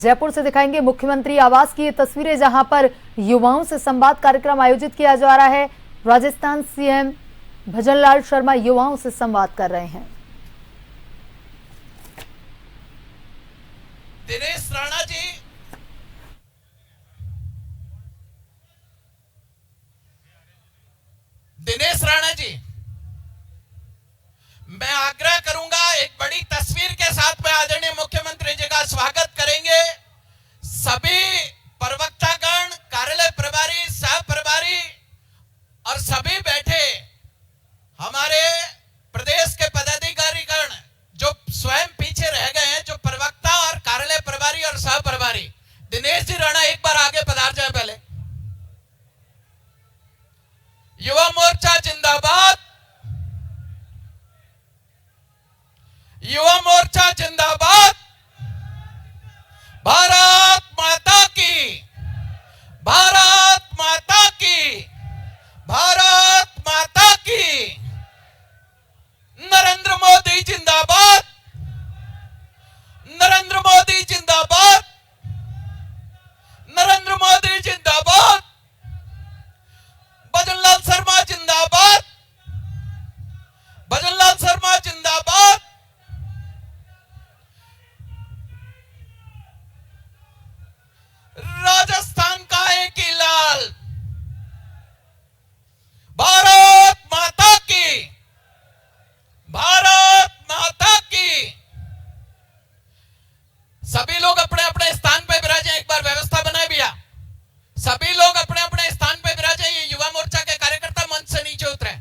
जयपुर से दिखाएंगे मुख्यमंत्री आवास की ये तस्वीरें, जहां पर युवाओं से संवाद कार्यक्रम आयोजित किया जा रहा है। राजस्थान सीएम भजनलाल शर्मा युवाओं से संवाद कर रहे हैं। दिनेश राणा जी, मैं आग्रह करूंगा एक बड़ी तस्वीर के साथ में आदरणीय मुख्यमंत्री जी का स्वागत करेंगे। सभी प्रवक्तागण, कार्यालय प्रभारी, सह प्रभारी और सभी बैठे हमारे प्रदेश के पदाधिकारीगण जो स्वयं पीछे रह गए हैं, जो प्रवक्ता और कार्यालय प्रभारी और सह प्रभारी। दिनेश जी राणा एक बार आगे पधार जाए। पहले युवा मोर्चा जिंदाबाद, युवा मोर्चा जिंदाबाद। भारत माता की, भारत माता की, भारत माता की। नरेंद्र मोदी जिंदाबाद, नरेंद्र मोदी जिंदाबाद, नरेंद्र मोदी जिंदाबाद। भजनलाल शर्मा जिंदाबाद, भजनलाल शर्मा जिंदाबाद। राजस्थान का एक ही लाल, भारत माता की, भारत माता की। सभी लोग अपने अपने स्थान पर विराजे। एक बार व्यवस्था बनाए भैया, सभी लोग अपने अपने स्थान पर विराजे। ये युवा मोर्चा के कार्यकर्ता मंच से नीचे उतरे।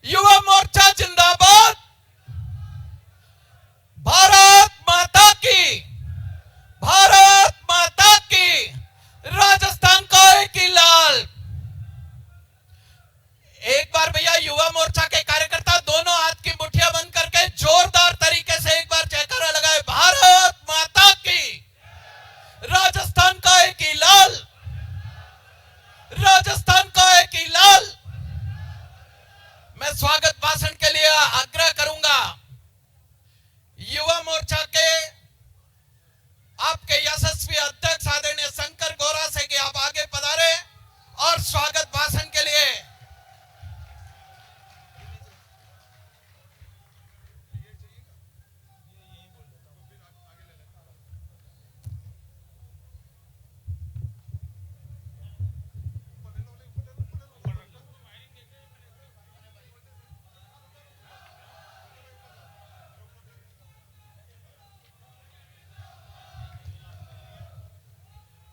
युवा मोर्चा जिंदाबाद, भारत माता की, भारत माता की। राजस्थान का एक ही लाल। एक बार भैया युवा मोर्चा के कार्यकर्ता दोनों हाथ की मुट्ठियां बंद करके जोरदार तरीके से एक बार जयकारा लगाए। भारत माता की, राजस्थान का एक ही लाल, राजस्थान का एक ही लाल। मैं स्वागत भाषण के लिए आग्रह करूंगा युवा मोर्चा के आपके यशस्वी अध्यक्ष आदरणीय शंकर गौरा से कि आप आगे पधारे और स्वागत भाषण के लिए।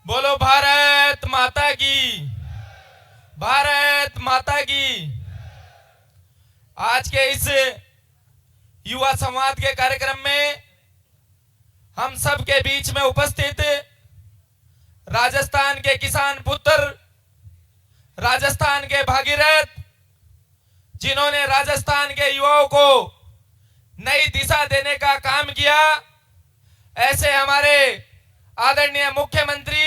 बोलो भारत माता की, भारत माता की। आज के इस युवा संवाद के कार्यक्रम में हम सब के बीच में उपस्थित राजस्थान के किसान पुत्र, राजस्थान के भागीरथ, जिन्होंने राजस्थान के युवाओं को नई दिशा देने का काम किया, ऐसे हमारे आदरणीय मुख्यमंत्री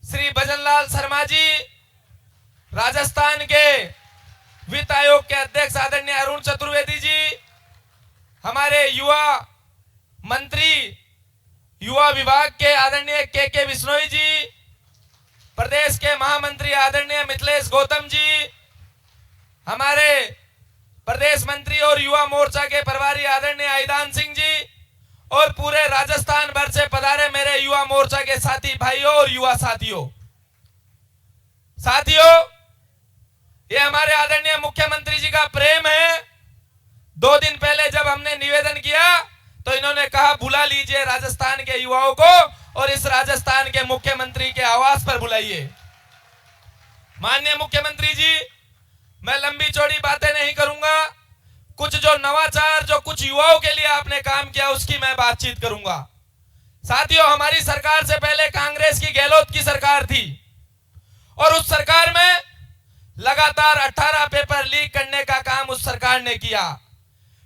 श्री भजनलाल शर्मा जी, राजस्थान के वित्त आयोग के अध्यक्ष आदरणीय अरुण चतुर्वेदी जी, हमारे युवा मंत्री युवा विभाग के आदरणीय के विश्नोई जी, प्रदेश के महामंत्री आदरणीय मिथिलेश गौतम जी, हमारे प्रदेश मंत्री और युवा मोर्चा के प्रभारी आदरणीय आईदान सिंह जी, और पूरे राजस्थान भर से पधारे मेरे युवा मोर्चा के साथी भाइयों और युवा साथियों, ये हमारे आदरणीय मुख्यमंत्री जी का प्रेम है। 2 दिन पहले जब हमने निवेदन किया तो इन्होंने कहा बुला लीजिए राजस्थान के युवाओं को और इस राजस्थान के मुख्यमंत्री के आवास पर बुलाइए। माननीय मुख्यमंत्री जी, मैं लंबी चौड़ी बातें नहीं करूंगा। कुछ जो नवाचार, जो कुछ युवाओं के लिए आपने काम किया, उसकी मैं बातचीत करूंगा। साथियों, हमारी सरकार से पहले कांग्रेस की, गहलोत की सरकार थी और उस सरकार में लगातार 18 पेपर लीक करने का काम उस सरकार ने किया।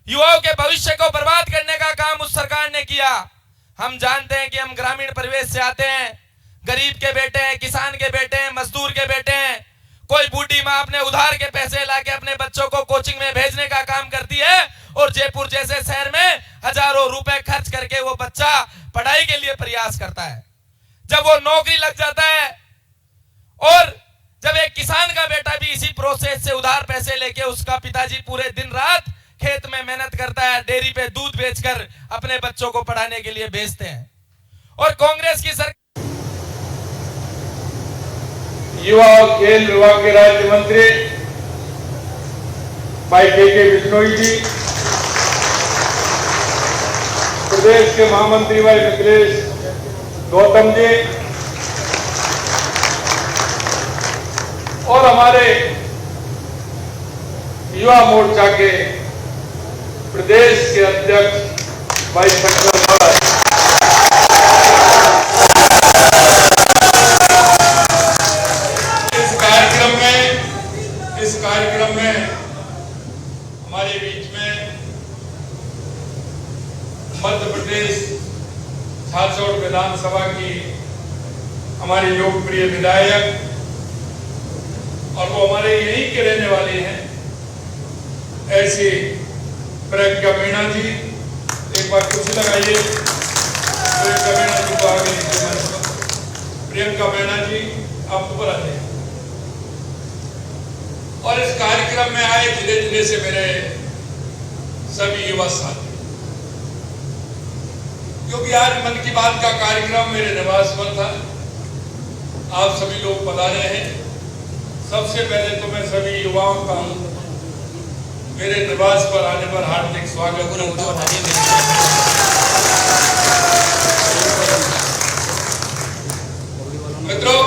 युवाओं के भविष्य को बर्बाद करने का काम उस सरकार ने किया। हम जानते हैं कि हम ग्रामीण परिवेश से आते हैं, गरीब के बेटे हैं, किसान के बेटे हैं, मजदूर के बेटे हैं। कोई बूढ़ी माँ अपने उधार के पैसे लाके अपने बच्चों को कोचिंग में भेजने का काम करती है और जयपुर जैसे शहर में हजारों रुपए खर्च करके वो बच्चा पढ़ाई के लिए प्रयास करता है। जब वो नौकरी लग जाता है और जब एक किसान का बेटा भी इसी प्रोसेस से उधार पैसे लेके उसका पिताजी पूरे दिन रात खेत में मेहनत करता है, डेयरी पे दूध बेचकर अपने बच्चों को पढ़ाने के लिए भेजते हैं। और कांग्रेस की सरकार युवा और खेल विभाग के राज्य मंत्री भाई के बिश्नोई जी, प्रदेश के महामंत्री भाई मिथिलेश गौतम जी और हमारे युवा मोर्चा के प्रदेश के अध्यक्ष भाई शंकर महाराज, इस कार्यक्रम में हमारे बीच में मध्य प्रदेश झारखंड विधानसभा की हमारे लोकप्रिय विधायक और वो हमारे यहीं के रहने वाले हैं ऐसे प्रियंका मीणा जी, एक बार कुर्सी लगाइए। प्रियंका मीणा जी को आगे लीजिए। प्रियंका मीणा जी आप ऊपर आ जाइए। और इस कार्यक्रम में आए जिले जिले से मेरे सभी युवा साथी, क्योंकि आज मन की बात का कार्यक्रम मेरे निवास पर था। आप सभी लोग पधारे हैं। सबसे पहले तो मैं सभी युवाओं का मेरे निवास पर आने पर हार्दिक स्वागत करता हूं। मित्रों,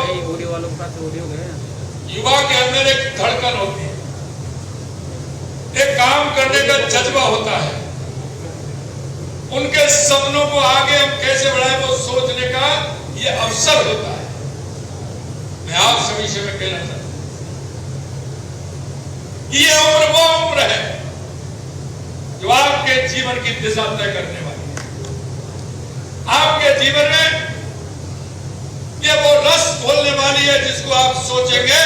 युवा के अंदर एक धड़कन होती है, एक काम करने का जज्बा होता है, उनके सपनों को आगे हम कैसे बढ़ाएं वो सोचने का ये अवसर होता है। मैं आप सभी से मैं कहना चाहता हूं, ये उम्र वो उम्र है जो आपके जीवन की दिशा तय करने वाली है। आपके जीवन में ये वो रस घोलने वाली है जिसको आप सोचेंगे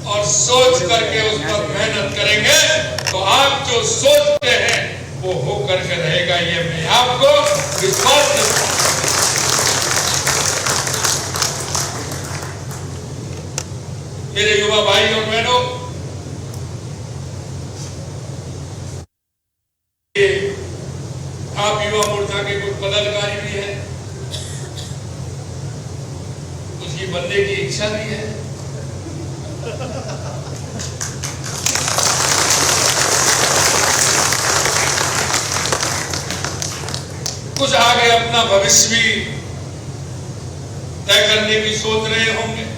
और सोच करके उस पर मेहनत करेंगे तो आप जो सोचते हैं वो होकर के रहेगा। ये मैं आपको विश्वास देता हूं। मेरे युवा भाई और बहनों, आप युवा मोर्चा के कुछ पदाधिकारी भी हैं, उसकी बनने की इच्छा भी है। कुछ आगे अपना भविष्य भी तय करने की सोच रहे होंगे।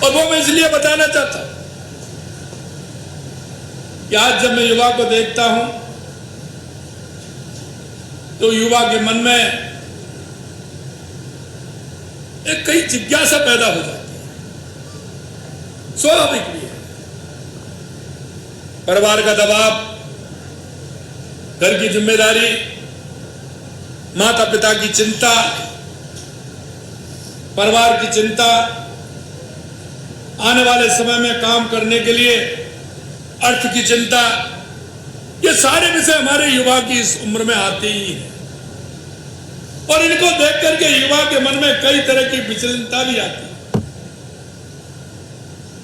और वो मैं इसलिए बताना चाहता हूं कि आज जब मैं युवा को देखता हूं तो युवा के मन में एक कई जिज्ञासा पैदा हो जाती है, स्वाभाविक भी है। परिवार का दबाव, घर की जिम्मेदारी, माता पिता की चिंता, परिवार की चिंता, आने वाले समय में काम करने के लिए अर्थ की चिंता, ये सारे विषय हमारे युवा की इस उम्र में आते ही हैं। और इनको देख करके युवा के मन में कई तरह की विचलनता भी आती है।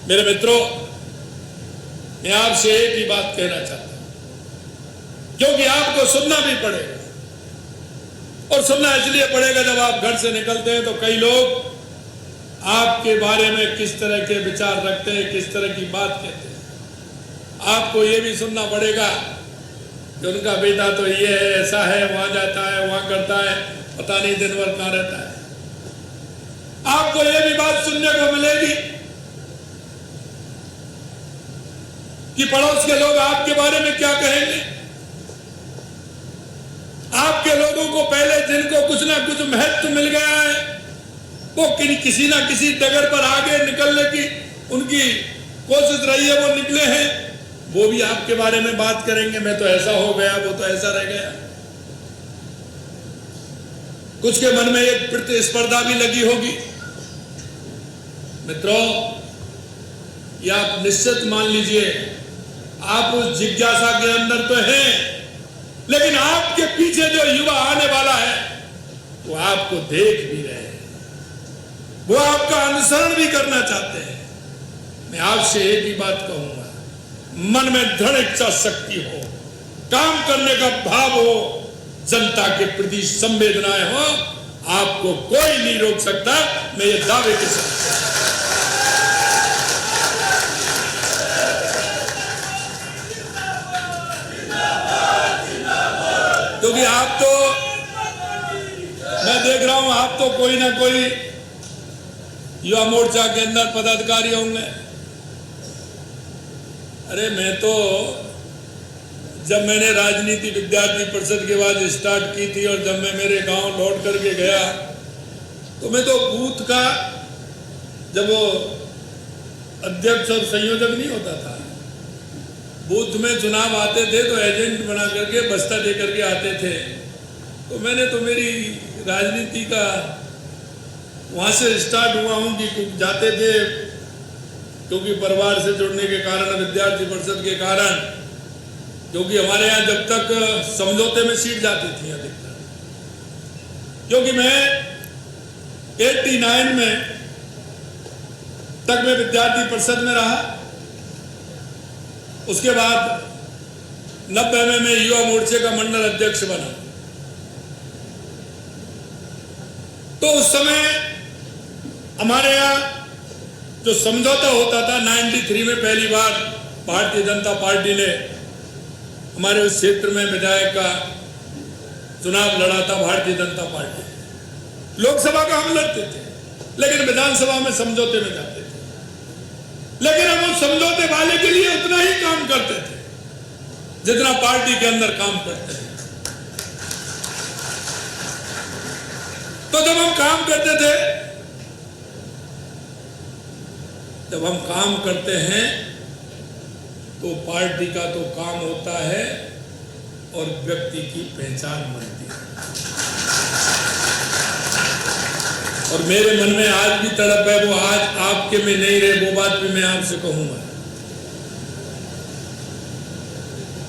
मेरे मित्रों, मैं आपसे एक ही बात कहना चाहता हूं, क्योंकि आपको सुनना भी पड़ेगा। और सुनना इसलिए पड़ेगा, जब आप घर से निकलते हैं तो कई लोग आपके बारे में किस तरह के विचार रखते हैं, किस तरह की बात कहते हैं। आपको यह भी सुनना पड़ेगा कि उनका बेटा तो ये है, ऐसा है, वहां जाता है, वहां करता है, पता नहीं दिन भर कहां रहता है। आपको यह भी बात सुनने को मिलेगी कि पड़ोस के लोग आपके बारे में क्या कहेंगे। आपके लोगों को पहले जिनको कुछ ना कुछ महत्व मिल गया है, वो किसी ना किसी डगर पर आगे निकलने की उनकी कोशिश रही है, वो निकले हैं, वो भी आपके बारे में बात करेंगे। मैं तो ऐसा हो गया, वो तो ऐसा रह गया। कुछ के मन में एक प्रतिस्पर्धा भी लगी होगी। मित्रों, ये आप निश्चित मान लीजिए, आप उस जिज्ञासा के अंदर तो हैं, लेकिन आपके पीछे जो युवा आने वाला है वो आपको देख भी रहे हैं, वो आपका अनुसरण भी करना चाहते हैं। मैं आपसे एक ही बात कहूंगा, मन में दृढ़ इच्छा शक्ति हो, काम करने का भाव हो, जनता के प्रति संवेदनाएं हो, आपको कोई नहीं रोक सकता। मैं ये दावे के साथ, क्योंकि आप तो, मैं देख रहा हूं, आप तो कोई ना कोई युवा मोर्चा के अंदर पदाधिकारी होंगे। अरे मैं तो, जब मैंने राजनीति विद्यार्थी परिषद के बाद स्टार्ट की थी और जब मैं मेरे गांव लौट करके गया, तो मैं तो बूथ का, जब वो अध्यक्ष और संयोजक नहीं होता था, बूथ में चुनाव आते थे तो एजेंट बना करके बस्ता दे करके आते थे। तो मैंने तो मेरी राजनीति का वहां से स्टार्ट हुआ हूं कि जाते थे, क्योंकि परिवार से जुड़ने के कारण, विद्यार्थी परिषद के कारण, क्योंकि हमारे यहाँ जब तक समझौते में सीट जाती थी अधिकतर, क्योंकि मैं 89 में तक मैं विद्यार्थी परिषद में रहा, उसके बाद 90 में मैं युवा मोर्चे का मंडल अध्यक्ष बना। तो उस समय हमारे यहाँ जो समझौता होता था, 93 में पहली बार भारतीय जनता पार्टी ने हमारे उस क्षेत्र में विधायक का चुनाव लड़ा था। भारतीय जनता पार्टी लोकसभा का हम लड़ते थे, लेकिन विधानसभा में समझौते में जाते थे। लेकिन हम उस समझौते वाले के लिए उतना ही काम करते थे जितना पार्टी के अंदर काम करते हैं। तो जब हम काम करते हैं तो पार्टी का तो काम होता है और व्यक्ति की पहचान बनती है। और मेरे मन में आज भी तड़प है, वो आज आपके में नहीं रहे, वो बात भी मैं आपसे कहूंगा।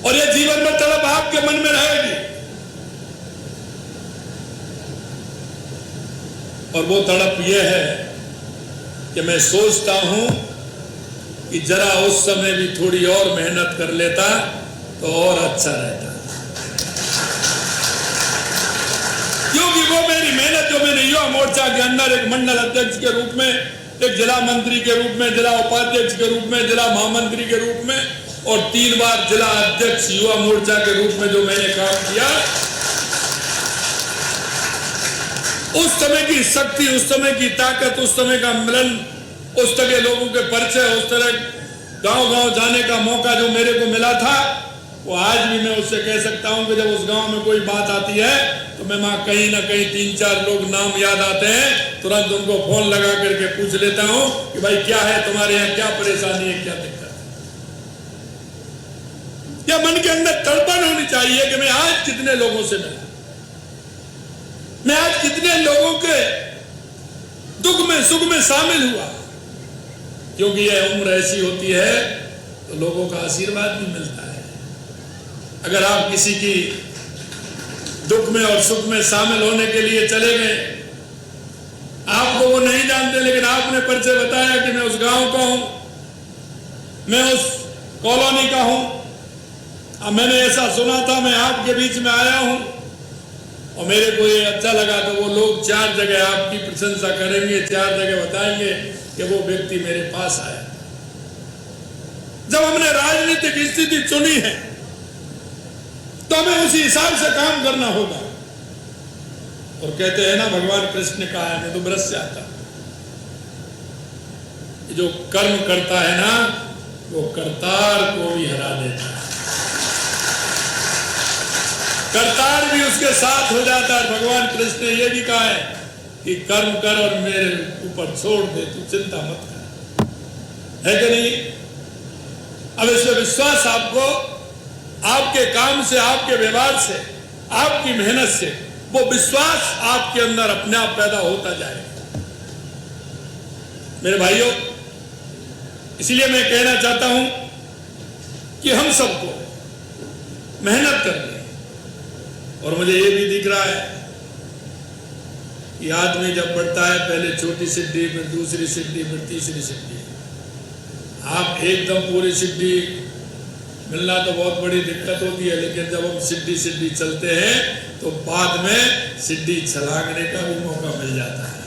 और ये जीवन में तड़प आपके मन में रहेगी। और वो तड़प ये है कि मैं सोचता हूं कि जरा उस समय भी थोड़ी और मेहनत कर लेता तो और अच्छा रहता, क्योंकि वो मेरी मेहनत जो मैंने युवा मोर्चा के अंदर एक मंडल अध्यक्ष के रूप में, एक जिला मंत्री के रूप में, जिला उपाध्यक्ष के रूप में, जिला महामंत्री के रूप में और 3 बार जिला अध्यक्ष युवा मोर्चा के रूप में जो मैंने काम किया, उस समय की शक्ति, उस समय की ताकत, उस समय का मिलन, उस तरह के लोगों के परिचय, उस तरह गांव-गांव जाने का मौका जो मेरे को मिला था, वो आज भी मैं उससे कह सकता हूं कि जब उस गांव में कोई बात आती है तो मैं वहां कहीं ना कहीं 3-4 लोग नाम याद आते हैं, तुरंत उनको फोन लगा करके पूछ लेता हूं कि भाई क्या है तुम्हारे यहाँ, क्या परेशानी है, क्या दिक्कत है। क्या मन के अंदर तड़पन होनी चाहिए कि मैं आज कितने लोगों से मिला, मैं आज कितने लोगों के दुख में सुख में शामिल हुआ, क्योंकि यह उम्र ऐसी होती है तो लोगों का आशीर्वाद भी मिलता है। अगर आप किसी की दुख में और सुख में शामिल होने के लिए चले गए, आपको वो नहीं जानते, लेकिन आपने परिचय बताया कि मैं उस गांव का हूं, मैं उस कॉलोनी का हूं, अब मैंने ऐसा सुना था, मैं आपके बीच में आया हूं और मेरे को ये अच्छा लगा, तो वो लोग 4 जगह आपकी प्रशंसा करेंगे, 4 जगह बताएंगे कि वो व्यक्ति मेरे पास आया। जब हमने राजनीतिक स्थिति चुनी है तो हमें उसी हिसाब से काम करना होगा। और कहते हैं ना, भगवान कृष्ण ने कहा है, मैं तो ब्रज से आता, जो कर्म करता है ना वो करतार को भी हरा देता है, करतार भी उसके साथ हो जाता है। भगवान कृष्ण ने यह भी कहा है कि कर्म कर और मेरे ऊपर छोड़ दे, तू चिंता मत कर, है कि नहीं? अब इसमें विश्वास आपको आपके काम से, आपके व्यवहार से, आपकी मेहनत से वो विश्वास आपके अंदर अपने आप पैदा होता जाएगा। मेरे भाइयों, इसलिए मैं कहना चाहता हूं कि हम सबको मेहनत करनी है। और मुझे ये भी दिख रहा है कि आदमी जब बढ़ता है, पहले छोटी सिद्धि, फिर दूसरी सिद्धि, फिर तीसरी सिद्धि। आप एकदम पूरी सिद्धि मिलना तो बहुत बड़ी दिक्कत होती है, लेकिन जब हम सिद्धि चलते हैं तो बाद में सिद्धि छलांगने का भी मौका मिल जाता है।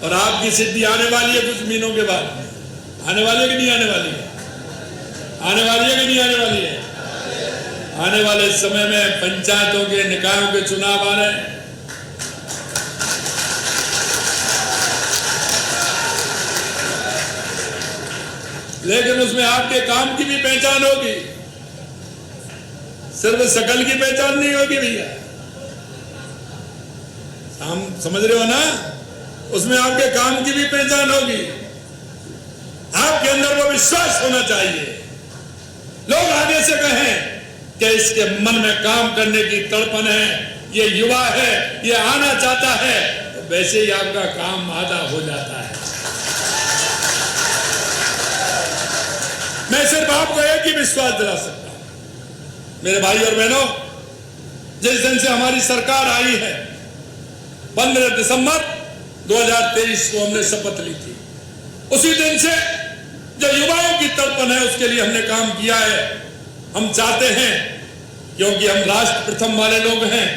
और आपकी सिद्धि आने वाली है कुछ महीनों के बाद। आने वाली है कि नहीं आने वाली है? आने वाली है कि नहीं आने वाली है? आने वाले समय में पंचायतों के, निकायों के चुनाव आ रहे हैं। लेकिन उसमें आपके काम की भी पहचान होगी, सिर्फ शकल की पहचान नहीं होगी भैया। हम समझ रहे हो ना? उसमें आपके काम की भी पहचान होगी। आपके अंदर वो विश्वास होना चाहिए। लोग आगे से कहें कि इसके मन में काम करने की तड़पन है, ये युवा है, ये आना चाहता है, तो वैसे ही आपका काम आधा हो जाता है। मैं सिर्फ आपको एक ही विश्वास दिला सकता हूं मेरे भाई और बहनों, जिस दिन से हमारी सरकार आई है, 15 दिसंबर 2023 को हमने शपथ ली थी, उसी दिन से जो युवाओं की तड़पन है उसके लिए हमने काम किया है। हम चाहते हैं, क्योंकि हम राष्ट्र प्रथम वाले लोग हैं,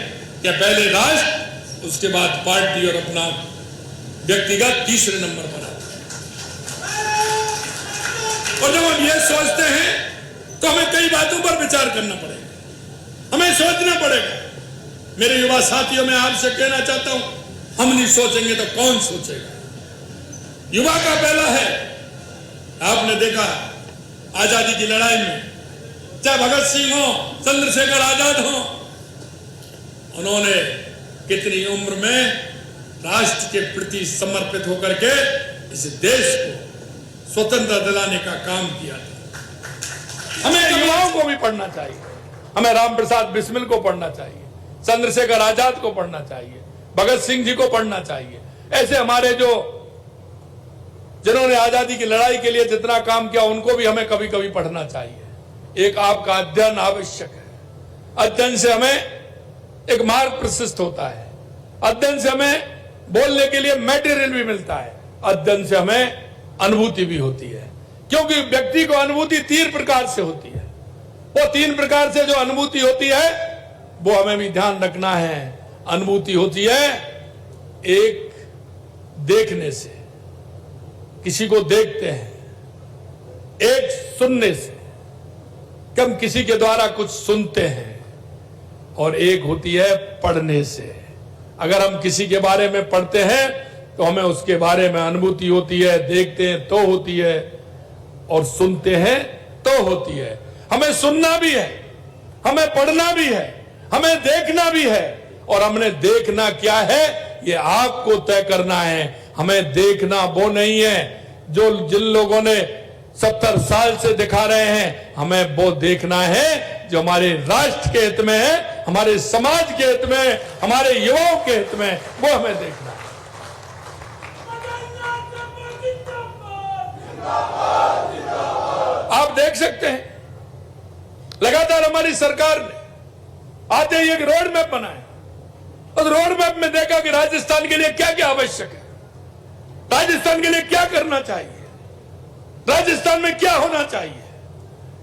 कि पहले राष्ट्र, उसके बाद पार्टी और अपना व्यक्तिगत तीसरे नंबर पर आता है। और जब हम ये सोचते हैं तो हमें कई बातों पर विचार करना पड़ेगा, हमें सोचना पड़ेगा। मेरे युवा साथियों, मैं आपसे कहना चाहता हूं, हम नहीं सोचेंगे तो कौन सोचेगा? युवा का पहला है, आपने देखा आजादी की लड़ाई में, चाहे भगत सिंह हो, चंद्रशेखर आजाद हो, उन्होंने कितनी उम्र में राष्ट्र के प्रति समर्पित होकर के इस देश को स्वतंत्रता दिलाने का काम किया था। हमें युवाओं को भी पढ़ना चाहिए, हमें राम प्रसाद बिस्मिल को पढ़ना चाहिए, चंद्रशेखर आजाद को पढ़ना चाहिए, भगत सिंह जी को पढ़ना चाहिए। ऐसे हमारे जिन्होंने आजादी की लड़ाई के लिए जितना काम किया, उनको भी हमें कभी कभी पढ़ना चाहिए। एक आपका अध्ययन आवश्यक है। अध्ययन से हमें एक मार्ग प्रशस्त होता है, अध्ययन से हमें बोलने के लिए मटेरियल भी मिलता है, अध्ययन से हमें अनुभूति भी होती है। क्योंकि व्यक्ति को अनुभूति 3 प्रकार से होती है। वो 3 प्रकार से जो अनुभूति होती है वो हमें भी ध्यान रखना है। अनुभूति होती है, एक देखने से, किसी को देखते हैं, एक सुनने से, कि हम किसी के द्वारा कुछ सुनते हैं, और एक होती है पढ़ने से। अगर हम किसी के बारे में पढ़ते हैं तो हमें उसके बारे में अनुभूति होती है, देखते हैं तो होती है, और सुनते हैं तो होती है। हमें सुनना भी है, हमें पढ़ना भी है, हमें देखना भी है, और हमने देखना क्या है ये आपको तय करना है। हमें देखना वो नहीं है जो जिन लोगों ने 70 साल से दिखा रहे हैं, हमें वो देखना है जो हमारे राष्ट्र के हित में है, हमारे समाज के हित में, हमारे युवाओं के हित में, वो हमें देखना है। आप देख सकते हैं लगातार हमारी सरकार ने आते ही एक रोड मैप बनाया। उस रोड मैप में देखा कि राजस्थान के लिए क्या क्या आवश्यक है, राजस्थान के लिए क्या करना चाहिए, राजस्थान में क्या होना चाहिए,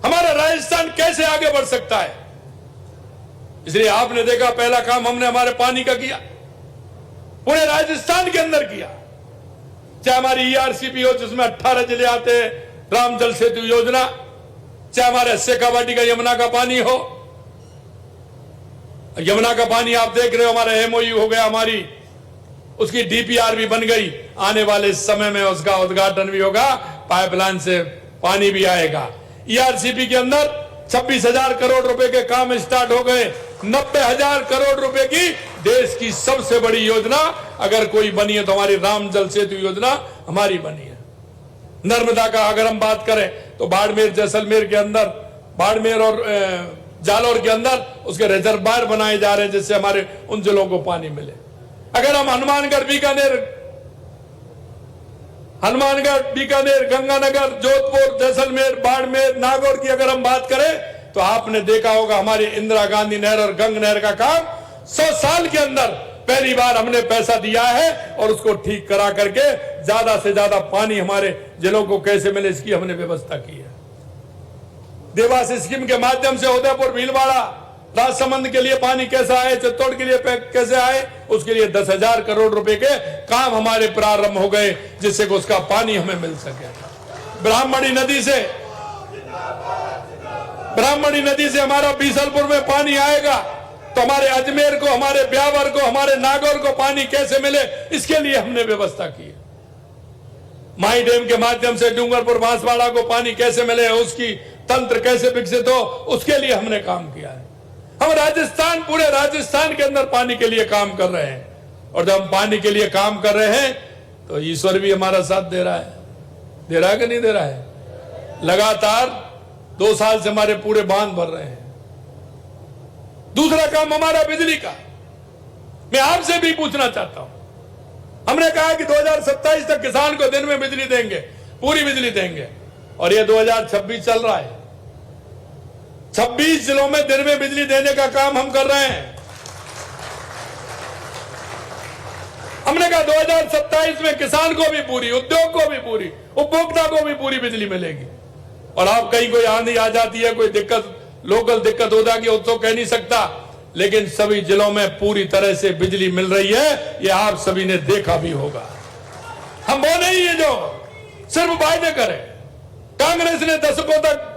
हमारा राजस्थान कैसे आगे बढ़ सकता है। इसलिए आपने देखा पहला काम हमने हमारे पानी का किया, पूरे राजस्थान के अंदर किया। चाहे हमारी ERCP हो जिसमें 18 जिले आते हैं, राम जल सेतु योजना, चाहे हमारे शेखावाटी का यमुना का पानी हो। यमुना का पानी आप देख रहे हो, हमारा MOU हो गया, हमारी उसकी DPR भी बन गई। आने वाले समय में उसका उद्घाटन भी होगा, पाइपलाइन से पानी भी आएगा। ERCP के अंदर 26,000 करोड़ रुपए के काम स्टार्ट हो गए। 90,000 करोड़ रुपए की देश की सबसे बड़ी योजना अगर कोई बनी है तो हमारी राम जल सेतु योजना हमारी बनी है। नर्मदा का अगर हम बात करें तो बाड़मेर जैसलमेर के अंदर बाड़मेर और जालौर के अंदर उसके रिजर्वायर बनाए जा रहे हैं जिससे हमारे उन जिलों को पानी मिले। अगर हम हनुमानगढ़, बीकानेर, गंगानगर, जोधपुर, जैसलमेर, बाड़मेर, नागौर की अगर हम बात करें तो आपने देखा होगा हमारी इंदिरा गांधी नहर और गंग नहर का काम 100 साल के अंदर पहली बार हमने पैसा दिया है और उसको ठीक करा करके ज्यादा से ज्यादा पानी हमारे जिलों को कैसे मिले इसकी हमने व्यवस्था की है। देवास स्कीम के माध्यम से उदयपुर, भीलवाड़ा, राजसमंद के लिए पानी कैसा आए, चित्तौड़ के लिए कैसे आए, उसके लिए 10,000 करोड़ रुपए के काम हमारे प्रारंभ हो गए जिससे कि उसका पानी हमें मिल सके। ब्राह्मणी नदी से हमारा बीसलपुर में पानी आएगा तो हमारे अजमेर को, हमारे ब्यावर को, हमारे नागौर को पानी कैसे मिले इसके लिए हमने व्यवस्था की है। माई डैम के माध्यम से डूंगरपुर, बांसवाड़ा को पानी कैसे मिले, उसकी तंत्र कैसे विकसित हो, उसके लिए हमने काम किया है। हम राजस्थान, पूरे राजस्थान के अंदर पानी के लिए काम कर रहे हैं और जब हम पानी के लिए काम कर रहे हैं तो ईश्वर भी हमारा साथ दे रहा है कि नहीं दे रहा है। लगातार 2 साल से हमारे पूरे बांध भर रहे हैं। दूसरा काम हमारा बिजली का, मैं आपसे भी पूछना चाहता हूं, हमने कहा कि 2027 तक किसान को दिन में बिजली देंगे, पूरी बिजली देंगे और ये 2026 चल रहा है। 26 जिलों में दिन में बिजली देने का काम हम कर रहे हैं। हमने कहा 2027 में किसान को भी पूरी, उद्योग को भी पूरी, उपभोक्ता को भी पूरी बिजली मिलेगी। और आप कहीं कोई आंधी आ जाती है, कोई दिक्कत, लोकल दिक्कत हो जाती है, तो कह नहीं सकता, लेकिन सभी जिलों में पूरी तरह से बिजली मिल रही है। ये आप सभी ने देखा भी होगा। हम वो नहीं है जो सिर्फ वायदे करें। कांग्रेस ने दशकों तक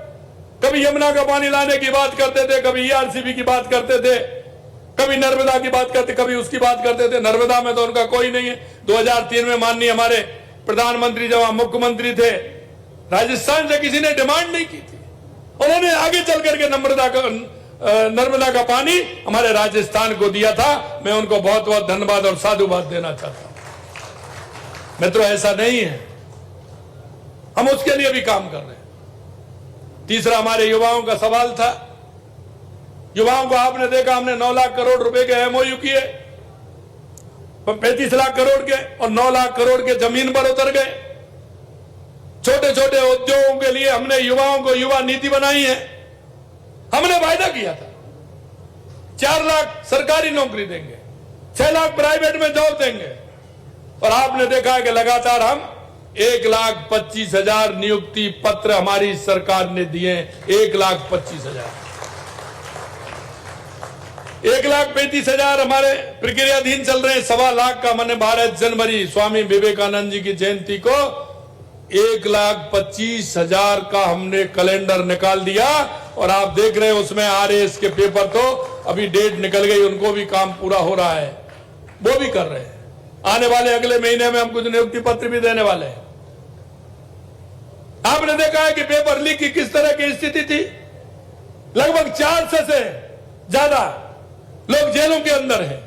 कभी यमुना का पानी लाने की बात करते थे, कभी ईआरसीबी की बात करते थे, कभी नर्मदा की बात करते, कभी उसकी बात करते थे। नर्मदा में तो उनका कोई नहीं है। 2003 में माननीय हमारे प्रधानमंत्री जब मुख्यमंत्री थे, राजस्थान से किसी ने डिमांड नहीं की थी, उन्होंने आगे चल करके नर्मदा का पानी हमारे राजस्थान को दिया था। मैं उनको बहुत बहुत धन्यवाद और साधुवाद देना चाहता हूं। मित्रों, ऐसा नहीं है, हम उसके लिए भी काम कर रहे हैं। तीसरा हमारे युवाओं का सवाल था। युवाओं को आपने देखा, हमने 9 लाख करोड़ रुपए के एमओयू किए, 35 लाख करोड़ के और 9 लाख करोड़ के जमीन पर उतर गए। छोटे छोटे उद्योगों के लिए हमने युवाओं को युवा नीति बनाई है। हमने वायदा किया था 4 लाख सरकारी नौकरी देंगे, 6 लाख प्राइवेट में जॉब देंगे और आपने देखा है कि लगातार हम 1,25,000 नियुक्ति पत्र हमारी सरकार ने दिए। 1,25,000, 1,35,000 हमारे प्रक्रियाधीन चल रहे हैं। 1.25 लाख का मैंने 12 जनवरी स्वामी विवेकानंद जी की जयंती को 1,25,000 का हमने कैलेंडर निकाल दिया और आप देख रहे हैं उसमें RAS के पेपर तो अभी डेट निकल गई, उनको भी काम पूरा हो रहा है, वो भी कर रहे हैं। आने वाले अगले महीने में हम कुछ नियुक्ति पत्र भी देने वाले हैं। आपने देखा है कि पेपर लीक की किस तरह की स्थिति थी। लगभग 400 से ज्यादा लोग जेलों के अंदर हैं।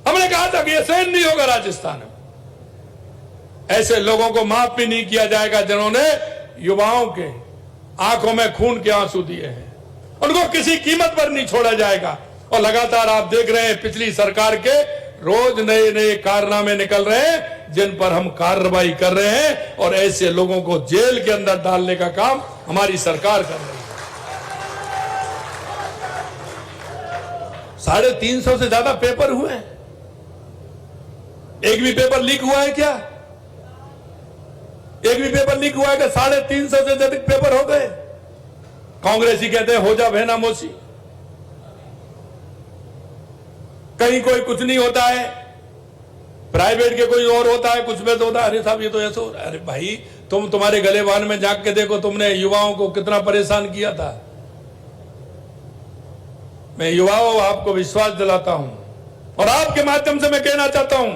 हमने कहा था कि यह सहन नहीं होगा राजस्थान में। ऐसे लोगों को माफ भी नहीं किया जाएगा जिन्होंने युवाओं के आंखों में खून के आंसू दिए हैं। उनको किसी कीमत पर नहीं छोड़ा जाएगा। और लगातार आप देख रहे हैं पिछली सरकार के रोज नए नए कारनामे निकल रहे हैं जिन पर हम कार्रवाई कर रहे हैं और ऐसे लोगों को जेल के अंदर डालने का काम हमारी सरकार कर रही है। 350 से ज्यादा पेपर हुए हैं। एक भी पेपर लीक हुआ है क्या? एक भी पेपर लीक हुआ है क्या? 350 से अधिक पेपर हो गए। कांग्रेसी कहते हैं हो जा बहना मोसी, कहीं कोई कुछ नहीं होता है, प्राइवेट के कोई और होता है, कुछ में तो होता है। अरे साहब ये तो ऐसा हो रहा है। अरे भाई तुम्हारे गले बांध में जाग के देखो, तुमने युवाओं को कितना परेशान किया था। मैं युवाओं आपको विश्वास दिलाता हूं और आपके माध्यम से मैं कहना चाहता हूं,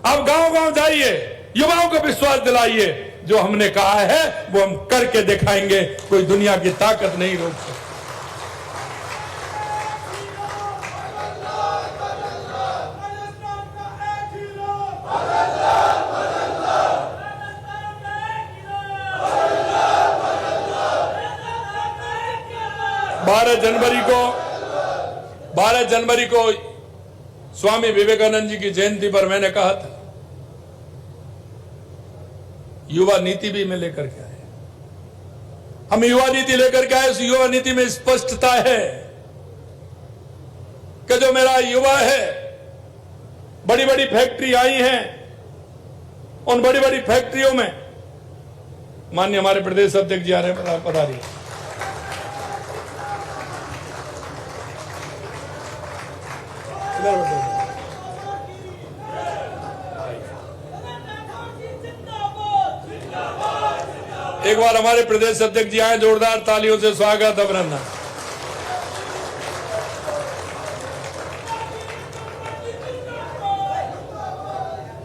आप गांव गांव जाइए, युवाओं को विश्वास दिलाइए, जो हमने कहा है वो हम करके दिखाएंगे। कोई दुनिया की ताकत नहीं रोक सकती। जनवरी को स्वामी विवेकानंद जी की जयंती पर मैंने कहा था युवा नीति भी मैं लेकर के आए। हम युवा नीति लेकर के आए। उस युवा नीति में स्पष्टता है कि जो मेरा युवा है, बड़ी बड़ी फैक्ट्री आई हैं, उन बड़ी बड़ी फैक्ट्रियों में माननीय हमारे प्रदेश अध्यक्ष जी आ रहे हैं, पधारिए। एक बार हमारे प्रदेश अध्यक्ष जी आए, जोरदार तालियों से स्वागत अभिनंदन।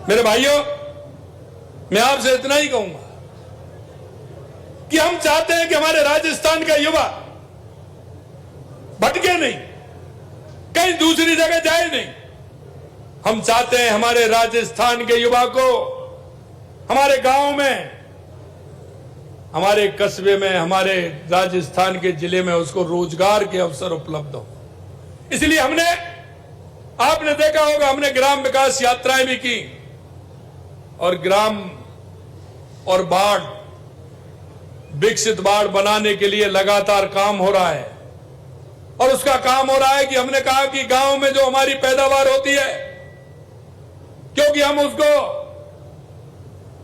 मेरे भाइयों, मैं आपसे इतना ही कहूंगा कि हम चाहते हैं कि हमारे राजस्थान का युवा भटके नहीं, कहीं दूसरी जगह जाए नहीं। हम चाहते हैं हमारे राजस्थान के युवा को हमारे गांव में, हमारे कस्बे में, हमारे राजस्थान के जिले में उसको रोजगार के अवसर उपलब्ध हो। इसलिए आपने देखा होगा, हमने ग्राम विकास यात्राएं भी की और ग्राम और बाढ़, विकसित बाढ़ बनाने के लिए लगातार काम हो रहा है। और उसका काम हो रहा है कि हमने कहा कि गांव में जो हमारी पैदावार होती है, क्योंकि हम उसको,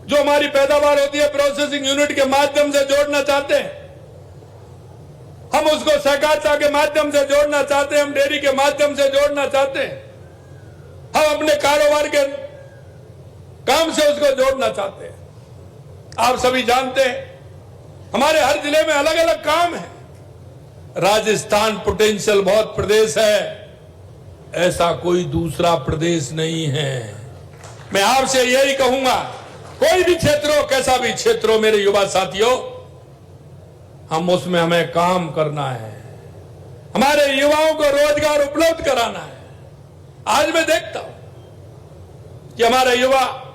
जो हमारी पैदावार होती है, प्रोसेसिंग यूनिट के माध्यम से जोड़ना चाहते हैं। हम उसको सहकारिता के माध्यम से जोड़ना चाहते हैं, हम डेयरी के माध्यम से जोड़ना चाहते हैं, हम अपने कारोबार के काम से उसको जोड़ना चाहते हैं। आप सभी जानते हैं हमारे हर जिले में अलग अलग काम है। राजस्थान पोटेंशियल बहुत प्रदेश है, ऐसा कोई दूसरा प्रदेश नहीं है। मैं आपसे यही कहूंगा, कोई भी क्षेत्र हो, कैसा भी क्षेत्र हो मेरे युवा साथियों, हम उसमें हमें काम करना है, हमारे युवाओं को रोजगार उपलब्ध कराना है। आज मैं देखता हूं कि हमारा युवा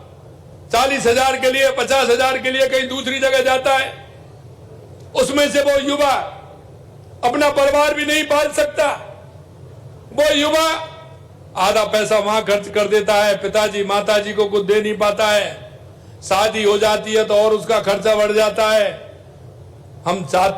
40,000 के लिए, 50,000 के लिए कहीं दूसरी जगह जाता है, उसमें से वो युवा अपना परिवार भी नहीं पाल सकता। वो युवा आधा पैसा वहां खर्च कर देता है, पिताजी माताजी को कुछ दे नहीं पाता है, शादी हो जाती है तो और उसका खर्चा बढ़ जाता है। हम चाहते